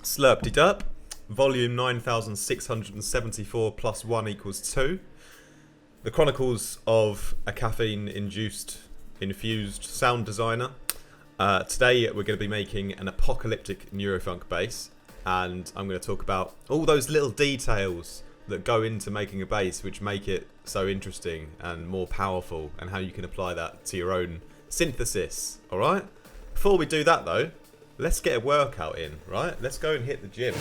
Slurpty-derp, volume 9674 plus 1 equals 2. The Chronicles of a Caffeine-Infused Sound Designer. Today we're going to be making an Apocalyptic neurofunk bass, and I'm going to talk about all those little details that go into making a bass which make it so interesting and more powerful, and how you can apply that to your own synthesis. Alright? Before we do that though, let's get a workout in, right? Let's go and hit the gym.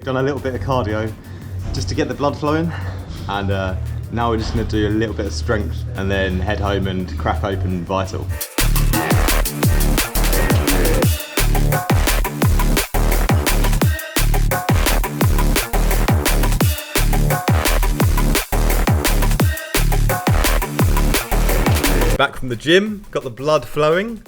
Done a little bit of cardio just to get the blood flowing, and now we're just going to do a little bit of strength and then head home and crack open Vital. Back from the gym, got the blood flowing.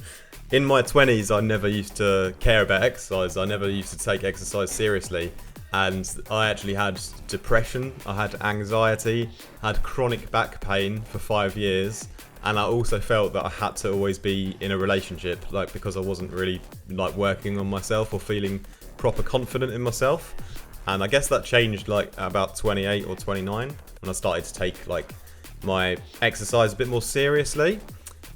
In my 20s, I never used to care about exercise. I never used to take exercise seriously. And I actually had depression, I had anxiety, had chronic back pain for 5 years. And I also felt that I had to always be in a relationship, because I wasn't really working on myself or feeling proper confident in myself. And I guess that changed about 28 or 29 when I started to take my exercise a bit more seriously.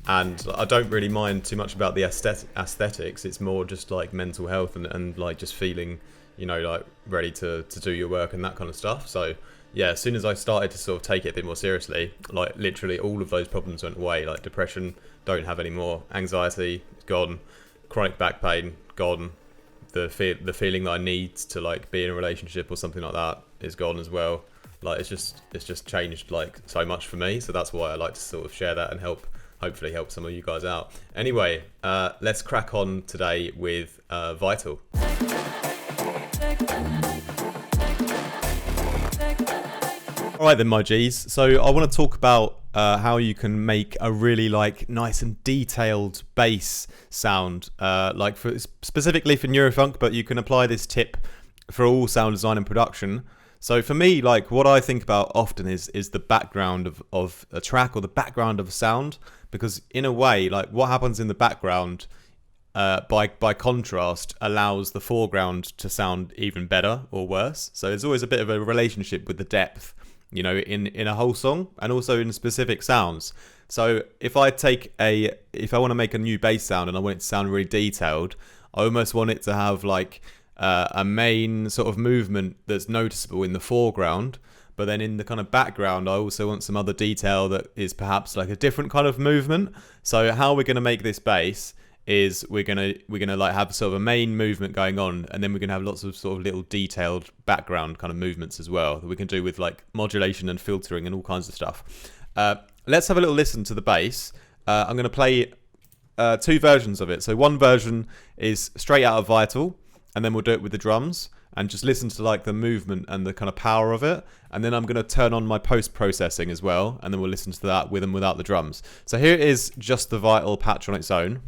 And I don't really mind too much about the aesthetics. It's more just mental health and just feeling, ready to do your work and that kind of stuff. So yeah, as soon as I started to sort of take it a bit more seriously, literally all of those problems went away. Depression, don't have any more. Anxiety, gone. Chronic back pain, gone. The feeling that I need to be in a relationship or something like that is gone as well. It's just changed so much for me. So that's why I like to sort of share that and hopefully help some of you guys out. Anyway, let's crack on today with Vital. Alright then, my G's. So I want to talk about how you can make a really nice and detailed bass sound, specifically for neurofunk, but you can apply this tip for all sound design and production. So for me, what I think about often is the background of a track or the background of a sound, because in a way, what happens in the background by contrast allows the foreground to sound even better or worse. So there's always a bit of a relationship with the depth, in a whole song and also in specific sounds. So if I want to make a new bass sound and I want it to sound really detailed, I almost want it to have a main sort of movement that's noticeable in the foreground, but then in the kind of background I also want some other detail that is perhaps a different kind of movement. So how we're going to make this bass is we're gonna have sort of a main movement going on, and then we're gonna have lots of sort of little detailed background kind of movements as well that we can do with modulation and filtering and all kinds of stuff. Let's have a little listen to the bass. I'm gonna play 2 versions of it. So one version is straight out of Vital, and then we'll do it with the drums and just listen to the movement and the kind of power of it. And then I'm going to turn on my post-processing as well, and then we'll listen to that with and without the drums. So here is just the Vital patch on its own.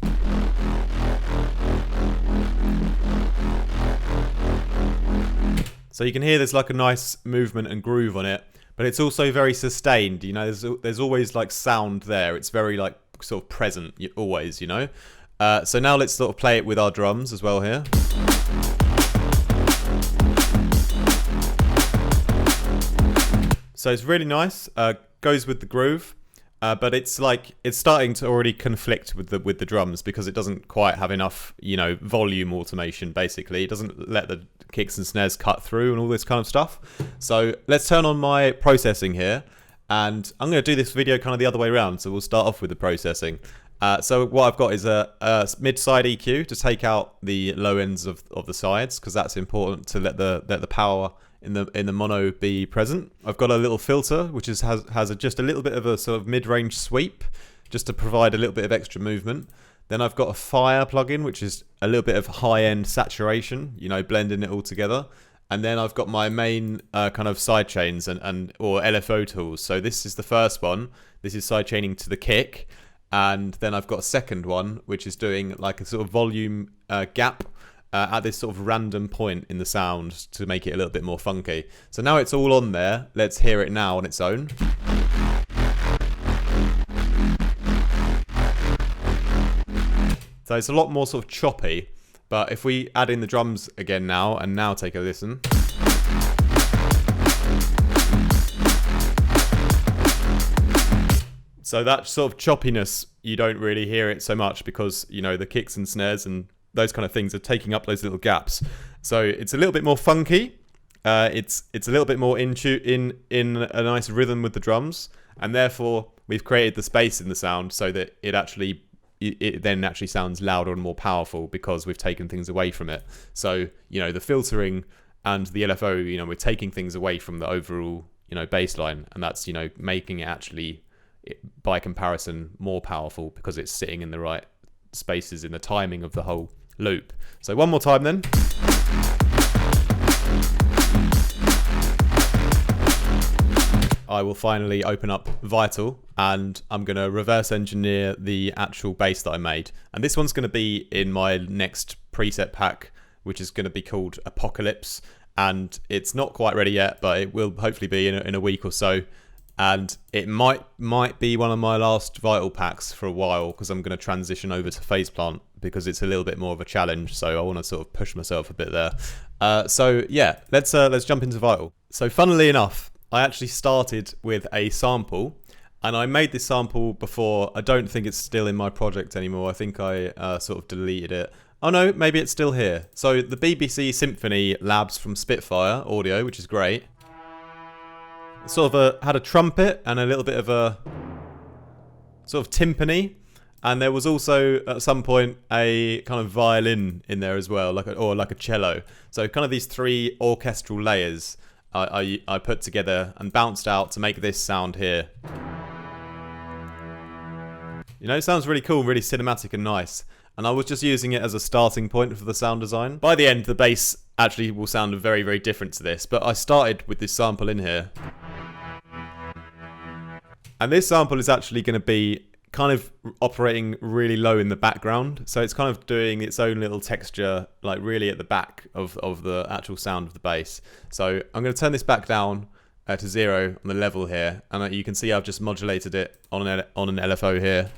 So you can hear there's a nice movement and groove on it, but it's also very sustained. There's always sound there. It's very sort of present always, So now let's sort of play it with our drums as well here. So it's really nice, goes with the groove, but it's starting to already conflict with the drums because it doesn't quite have enough, volume automation. Basically, it doesn't let the kicks and snares cut through and all this kind of stuff. So let's turn on my processing here, and I'm going to do this video kind of the other way around. So we'll start off with the processing. So what I've got is a mid-side EQ to take out the low ends of the sides, because that's important to let the power in the mono be present. I've got a little filter which has just a little bit of a sort of mid-range sweep, just to provide a little bit of extra movement. Then I've got a fire plugin, which is a little bit of high-end saturation, blending it all together. And then I've got my main kind of sidechains or LFO tools. So this is the first one. This is sidechaining to the kick. And then I've got a second one, which is doing a sort of volume gap at this sort of random point in the sound to make it a little bit more funky. So now it's all on there. Let's hear it now on its own. So it's a lot more sort of choppy, but if we add in the drums again now, and now take a listen. So that sort of choppiness, you don't really hear it so much because, you know, the kicks and snares and those kind of things are taking up those little gaps. So it's a little bit more funky. It's a little bit more in a nice rhythm with the drums, and therefore we've created the space in the sound so that it then actually sounds louder and more powerful because we've taken things away from it. So, you know, the filtering and the LFO, you know, we're taking things away from the overall, you know, bass line, and that's, you know, making it actually, by comparison, more powerful because it's sitting in the right spaces in the timing of the whole loop. So one more time then. I will finally open up Vital, and I'm going to reverse engineer the actual bass that I made. And this one's going to be in my next preset pack, which is going to be called Apocalyptic. And it's not quite ready yet, but it will hopefully be in a week or so. And it might be one of my last Vital packs for a while, because I'm going to transition over to Phase Plant because it's a little bit more of a challenge. So I want to sort of push myself a bit there. So yeah, let's jump into Vital. So funnily enough, I actually started with a sample, and I made this sample before. I don't think it's still in my project anymore. I think I sort of deleted it. Oh no, maybe it's still here. So the BBC Symphony Labs from Spitfire Audio, which is great. Sort of had a trumpet and a little bit of a sort of timpani, and there was also at some point a kind of violin in there as well, like a cello. So kind of these three orchestral layers I put together and bounced out to make this sound here. You know, it sounds really cool, really cinematic and nice. And I was just using it as a starting point for the sound design. By the end, the bass actually will sound very, very different to this, but I started with this sample in here. And this sample is actually going to be kind of operating really low in the background. So it's kind of doing its own little texture, like really at the back of the actual sound of the bass. So I'm going to turn this back down to 0 on the level here. And you can see I've just modulated it on an LFO here.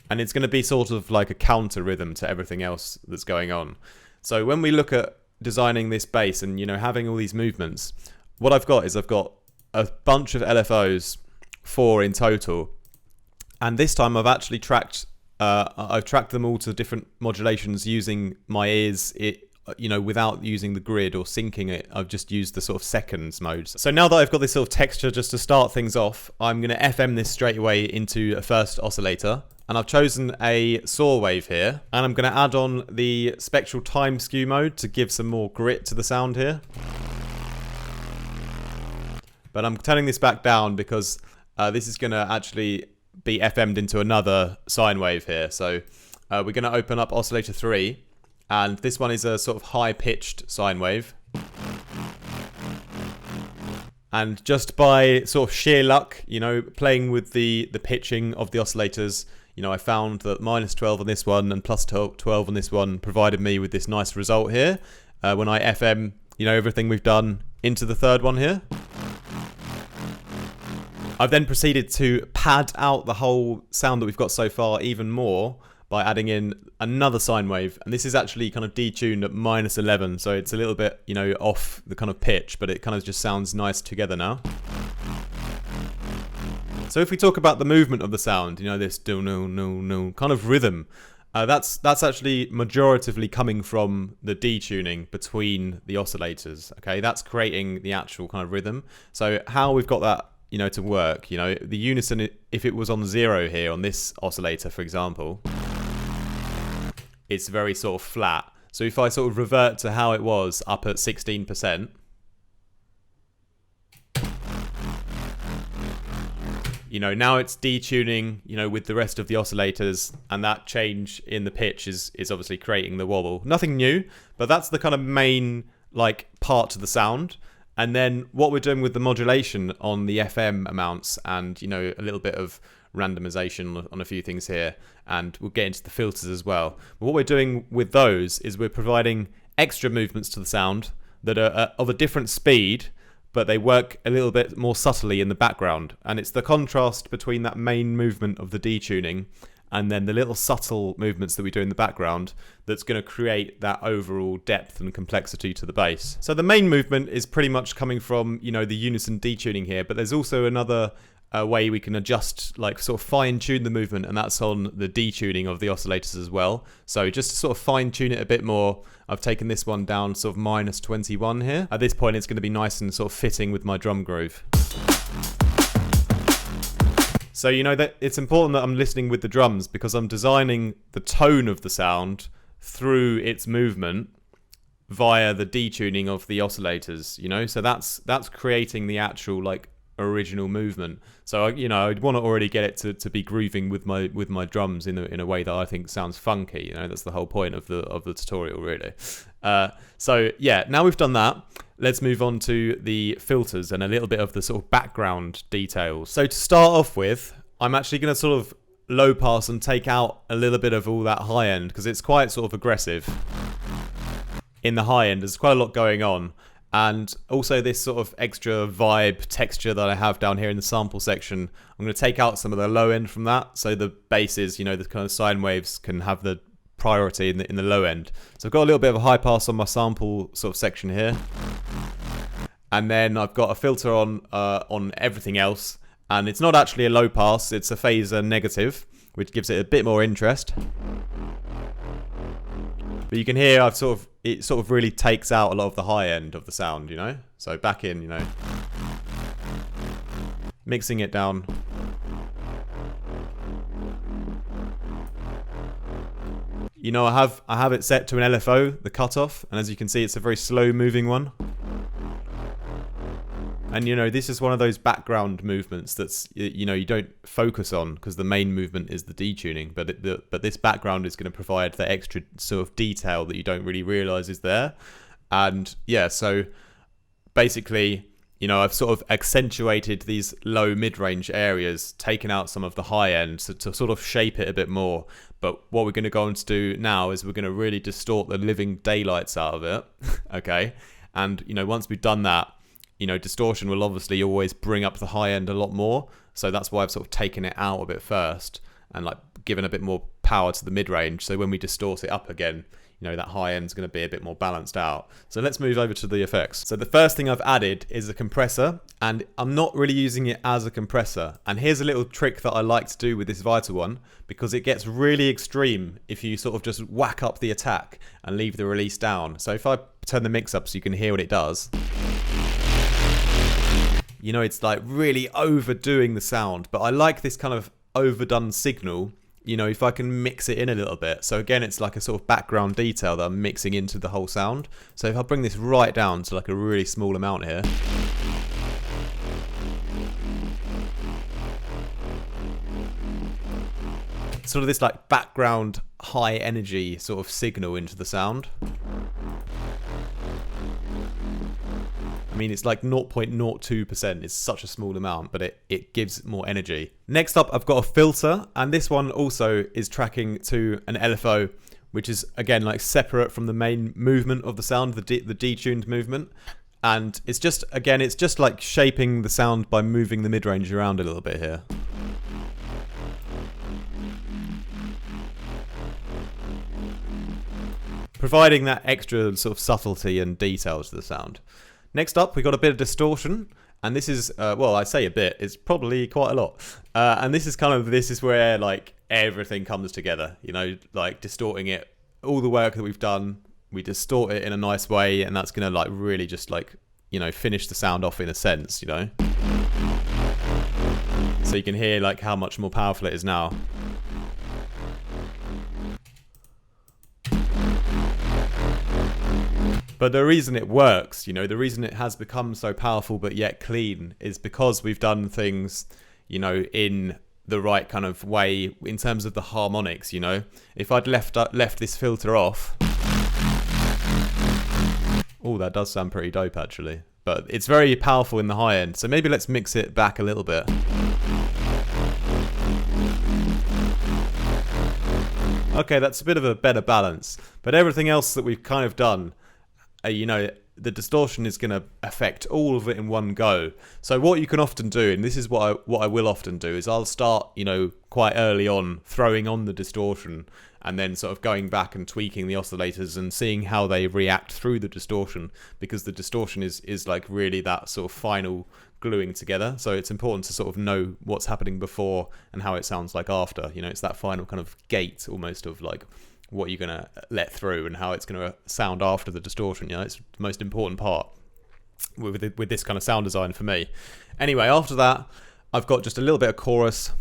And it's going to be sort of like a counter rhythm to everything else that's going on. So when we look at designing this bass and, you know, having all these movements, what I've got a bunch of LFOs, 4 in total, and this time I've actually tracked them all to different modulations using my ears, you know, without using the grid or syncing it. I've just used the sort of seconds modes. So now that I've got this sort of texture, just to start things off, I'm going to FM this straight away into a first oscillator, and I've chosen a saw wave here, and I'm going to add on the spectral time skew mode to give some more grit to the sound here. But I'm turning this back down because this is going to actually be FM'd into another sine wave here. So we're going to open up oscillator 3, and this one is a sort of high-pitched sine wave. And just by sort of sheer luck, you know, playing with the pitching of the oscillators, you know, I found that -12 on this one and +12 on this one provided me with this nice result here. When I FM, you know, everything we've done into the third one here. I've then proceeded to pad out the whole sound that we've got so far even more by adding in another sine wave, and this is actually kind of detuned at -11, so it's a little bit, you know, off the kind of pitch, but it kind of just sounds nice together now. So if we talk about the movement of the sound, you know, this do no no no kind of rhythm, that's actually majoritively coming from the detuning between the oscillators. Okay, that's creating the actual kind of rhythm. So how we've got that, you know, to work, you know, the unison, if it was on 0 here on this oscillator, for example, it's very sort of flat. So if I sort of revert to how it was up at 16%, you know, now it's detuning, you know, with the rest of the oscillators, and that change in the pitch is obviously creating the wobble. Nothing new, but that's the kind of main, like, part to the sound. And then what we're doing with the modulation on the FM amounts and, you know, a little bit of randomization on a few things here, and we'll get into the filters as well. But what we're doing with those is we're providing extra movements to the sound that are of a different speed, but they work a little bit more subtly in the background. And it's the contrast between that main movement of the detuning and then the little subtle movements that we do in the background that's going to create that overall depth and complexity to the bass. So the main movement is pretty much coming from, you know, the unison detuning here, but there's also another way we can adjust, like sort of fine tune the movement, and that's on the detuning of the oscillators as well. So just to sort of fine tune it a bit more, I've taken this one down sort of minus 21 here. At this point, it's going to be nice and sort of fitting with my drum groove. So you know that it's important that I'm listening with the drums, because I'm designing the tone of the sound through its movement via the detuning of the oscillators, you know? So that's creating the actual like original movement. So you know, I'd want to already get it to be grooving with my drums in a way that I think sounds funky. You know, that's the whole point of the tutorial, really. So yeah, now we've done that, let's move on to the filters and a little bit of the sort of background details. So to start off with, I'm actually going to sort of low pass and take out a little bit of all that high end, because it's quite sort of aggressive in the high end. There's quite a lot going on. And also this sort of extra vibe texture that I have down here in the sample section, I'm going to take out some of the low end from that. So the basses, you know, the kind of sine waves can have the priority in the low end. So I've got a little bit of a high pass on my sample sort of section here. And then I've got a filter on everything else. And it's not actually a low pass, it's a phaser negative, which gives it a bit more interest. But you can hear it sort of really takes out a lot of the high end of the sound, you know? So back in, you know, mixing it down. You know, I have it set to an LFO, the cutoff, and as you can see, it's a very slow moving one. And you know, this is one of those background movements that's, you know, you don't focus on because the main movement is the detuning, but this background is going to provide the extra sort of detail that you don't really realize is there. And yeah, so basically, you know, I've sort of accentuated these low mid-range areas, taken out some of the high end to sort of shape it a bit more. But what we're going to go on to do now is we're going to really distort the living daylights out of it. Okay. And, you know, once we've done that, you know, distortion will obviously always bring up the high end a lot more. So that's why I've sort of taken it out a bit first and like given a bit more power to the mid-range. So when we distort it up again, you know, that high end is going to be a bit more balanced out. So let's move over to the effects. So the first thing I've added is a compressor, and I'm not really using it as a compressor. And here's a little trick that I like to do with this Vital one, because it gets really extreme if you sort of just whack up the attack and leave the release down. So if I turn the mix up so you can hear what it does, you know, it's like really overdoing the sound, but I like this kind of overdone signal, you know, if I can mix it in a little bit. So again, it's like a sort of background detail that I'm mixing into the whole sound. So if I bring this right down to like a really small amount here, sort of this like background high energy sort of signal into the sound. I mean, it's like 0.02%. It's such a small amount, but it gives more energy. Next up, I've got a filter, and this one also is tracking to an LFO, which is, again, like separate from the main movement of the sound, the detuned movement. And it's just, again, it's just like shaping the sound by moving the mid-range around a little bit here. Providing that extra sort of subtlety and detail to the sound. Next up, we've got a bit of distortion, and this is, well, I say a bit, it's probably quite a lot. And this is where like everything comes together, you know, like distorting it, all the work that we've done, we distort it in a nice way, and that's going to like really just like, you know, finish the sound off in a sense, you know. So you can hear like how much more powerful it is now. But the reason it works, you know, the reason it has become so powerful but yet clean is because we've done things, you know, in the right kind of way in terms of the harmonics, you know. If I'd left this filter off, oh, that does sound pretty dope actually. But it's very powerful in the high end. So maybe let's mix it back a little bit. Okay, that's a bit of a better balance. But everything else that we've kind of done, you know, the distortion is going to affect all of it in one go. So what you can often do, and this is what I will often do, is I'll start, you know, quite early on throwing on the distortion and then sort of going back and tweaking the oscillators and seeing how they react through the distortion, because the distortion is like really that sort of final gluing together. So it's important to sort of know what's happening before and how it sounds like after. You know, it's that final kind of gate almost of like what you're going to let through and how it's going to sound after the distortion. You know, it's the most important part with this kind of sound design for me. Anyway, after that, I've got just a little bit of chorus.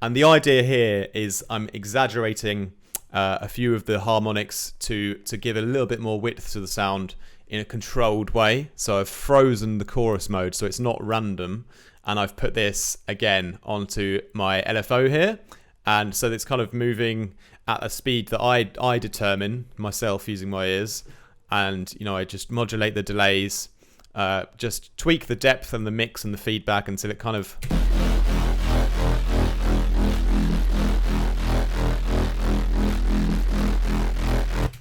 And the idea here is I'm exaggerating a few of the harmonics to give a little bit more width to the sound in a controlled way. So I've frozen the chorus mode so it's not random, and I've put this again onto my LFO here, and so it's kind of moving at a speed that I determine myself using my ears, and you know, I just modulate the delays, just tweak the depth and the mix and the feedback until it kind of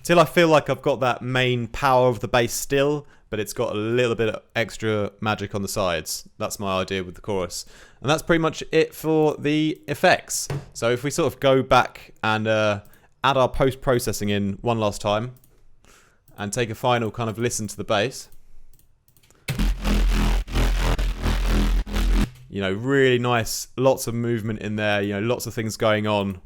till I feel like I've got that main power of the bass still, but it's got a little bit of extra magic on the sides. That's my idea with the chorus. And that's pretty much it for the effects. So if we sort of go back and add our post-processing in one last time and take a final kind of listen to the bass. You know, really nice, lots of movement in there, you know, lots of things going on.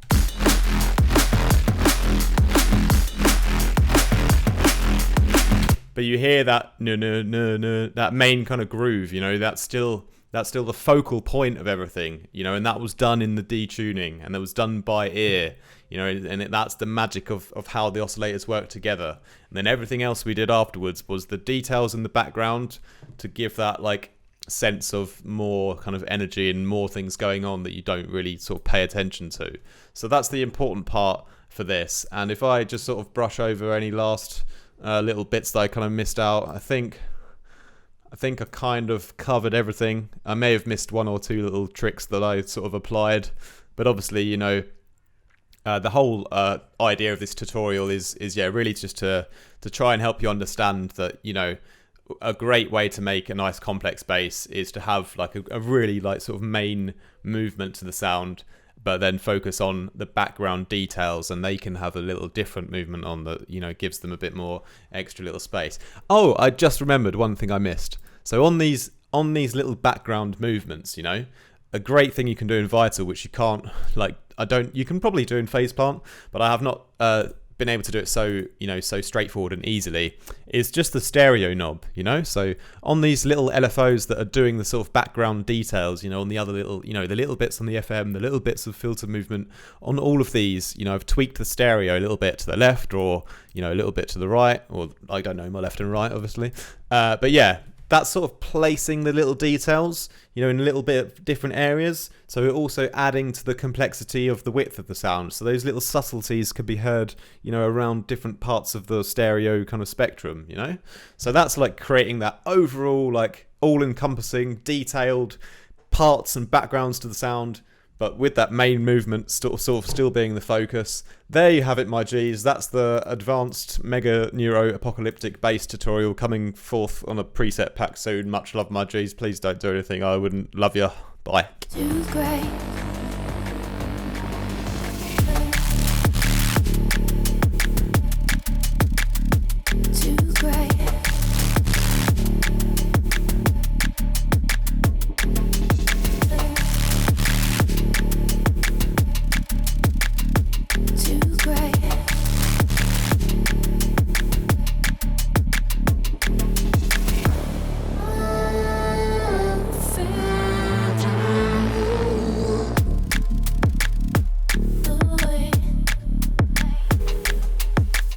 But you hear that that main kind of groove, you know, that's still the focal point of everything, you know, and that was done in the detuning, and that was done by ear, you know, and that's the magic of how the oscillators work together. And then everything else we did afterwards was the details in the background to give that like sense of more kind of energy and more things going on that you don't really sort of pay attention to. So that's the important part for this. And if I just sort of brush over any last little bits that I kind of missed out, I think I kind of covered everything. I may have missed one or two little tricks that I sort of applied, but obviously, you know, the whole idea of this tutorial is really just to try and help you understand that, you know, a great way to make a nice complex bass is to have like a really like sort of main movement to the sound, but then focus on the background details, and they can have a little different movement on that, you know, gives them a bit more extra little space. Oh, I just remembered one thing I missed. So on these little background movements, you know, a great thing you can do in Vital, which you can't, like, you can probably do in Phase Plant, but I have not been able to do it so, you know, so straightforward and easily, is just the stereo knob, you know. So on these little LFOs that are doing the sort of background details, you know, on the other little, you know, the little bits on the FM, the little bits of filter movement on all of these, you know, I've tweaked the stereo a little bit to the left, or, you know, a little bit to the right, or I don't know, my left and right, obviously. But yeah, that's sort of placing the little details, you know, in a little bit of different areas. So we're also adding to the complexity of the width of the sound. So those little subtleties can be heard, you know, around different parts of the stereo kind of spectrum, you know. So that's like creating that overall, like, all-encompassing, detailed parts and backgrounds to the sound, but with that main movement sort of still being the focus. There you have it, my G's. That's the advanced Mega Neuro Apocalyptic bass tutorial coming forth on a preset pack soon. Much love, my G's. Please don't do anything I wouldn't. Love you. Bye.